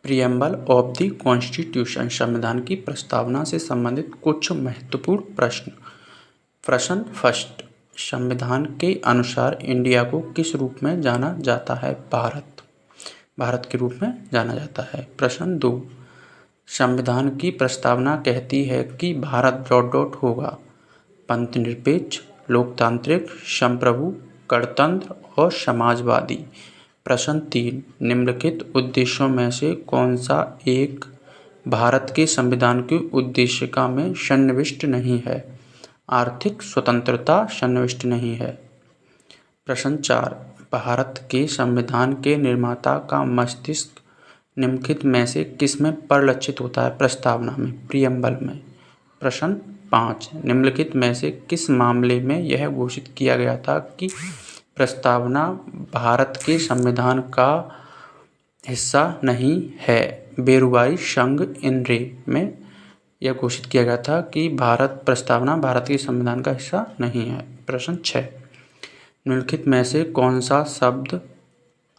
Preamble of the constitution, संविधान की प्रस्तावना से संबंधित कुछ महत्वपूर्ण प्रश्न। प्रश्न फर्स्ट, संविधान के अनुसार इंडिया को किस रूप में जाना जाता है? भारत के रूप में जाना जाता है। प्रश्न दो, संविधान की प्रस्तावना कहती है कि भारत होगा पंथनिरपेक्ष, लोकतांत्रिक, संप्रभु, गणतंत्र और समाजवादी। प्रश्न तीन, निम्नलिखित उद्देश्यों में से कौन सा एक भारत के संविधान की उद्देशिका में सन्निविष्ट नहीं है? आर्थिक स्वतंत्रता सन्निविष्ट नहीं है। प्रश्न चार, भारत के संविधान के निर्माता का मस्तिष्क निम्नलिखित में से किसमें परिलक्षित होता है? प्रस्तावना में, प्रियम्बल में। प्रश्न पाँच, निम्नलिखित में से किस मामले में यह घोषित किया गया था कि प्रस्तावना भारत के संविधान का हिस्सा नहीं है? बेरुवाई संघ इन रे में यह घोषित किया गया था कि प्रस्तावना भारत के संविधान का हिस्सा नहीं है। प्रश्न 6, निम्नलिखित में से कौन सा शब्द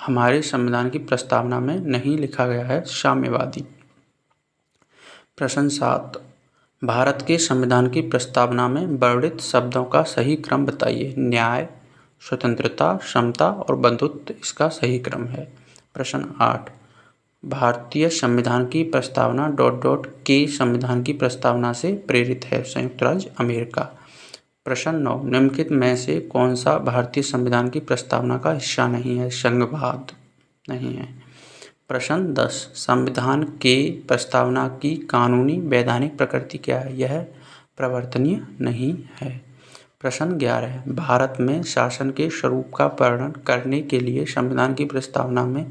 हमारे संविधान की प्रस्तावना में नहीं लिखा गया है? साम्यवादी। प्रश्न 7, भारत के संविधान की प्रस्तावना में वर्णित शब्दों का सही क्रम बताइए। न्याय, स्वतंत्रता, समता और बंधुत्व इसका सही क्रम है। प्रश्न 8, भारतीय संविधान की प्रस्तावना ... के संविधान की प्रस्तावना से प्रेरित है? संयुक्त राज्य अमेरिका। प्रश्न 9, निम्नलिखित में से कौन सा भारतीय संविधान की प्रस्तावना का हिस्सा नहीं है? संघवाद नहीं है। प्रश्न 10, संविधान के प्रस्तावना की कानूनी वैधानिक प्रकृति क्या है? यह प्रवर्तनीय नहीं है। प्रश्न 11, भारत में शासन के स्वरूप का वर्णन करने के लिए संविधान की प्रस्तावना में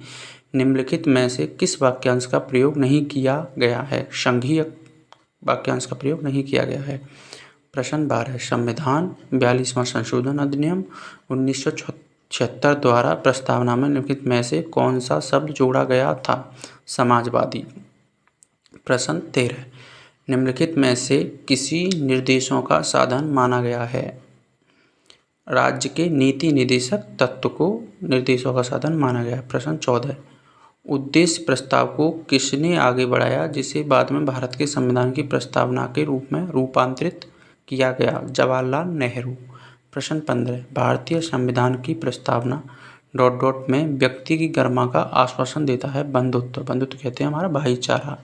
निम्नलिखित में से किस वाक्यांश का प्रयोग नहीं किया गया है? संघीय वाक्यांश का प्रयोग नहीं किया गया है। प्रश्न 12, संविधान 42वां संशोधन अधिनियम 1976 द्वारा प्रस्तावना में निम्नलिखित में से कौन सा शब्द जोड़ा गया था? समाजवादी। प्रश्न 13, निम्नलिखित में से किसी निर्देशों का साधन माना गया है? राज्य के नीति निदेशक तत्व को निर्देशों का साधन माना गया है। प्रश्न 14, उद्देश्य प्रस्ताव को किसने आगे बढ़ाया जिसे बाद में भारत के संविधान की प्रस्तावना के रूप में रूपांतरित किया गया? जवाहरलाल नेहरू। प्रश्न 15, भारतीय संविधान की प्रस्तावना ... में व्यक्ति की गरिमा का आश्वासन देता है? बंधुत्व कहते हैं हमारा भाईचारा।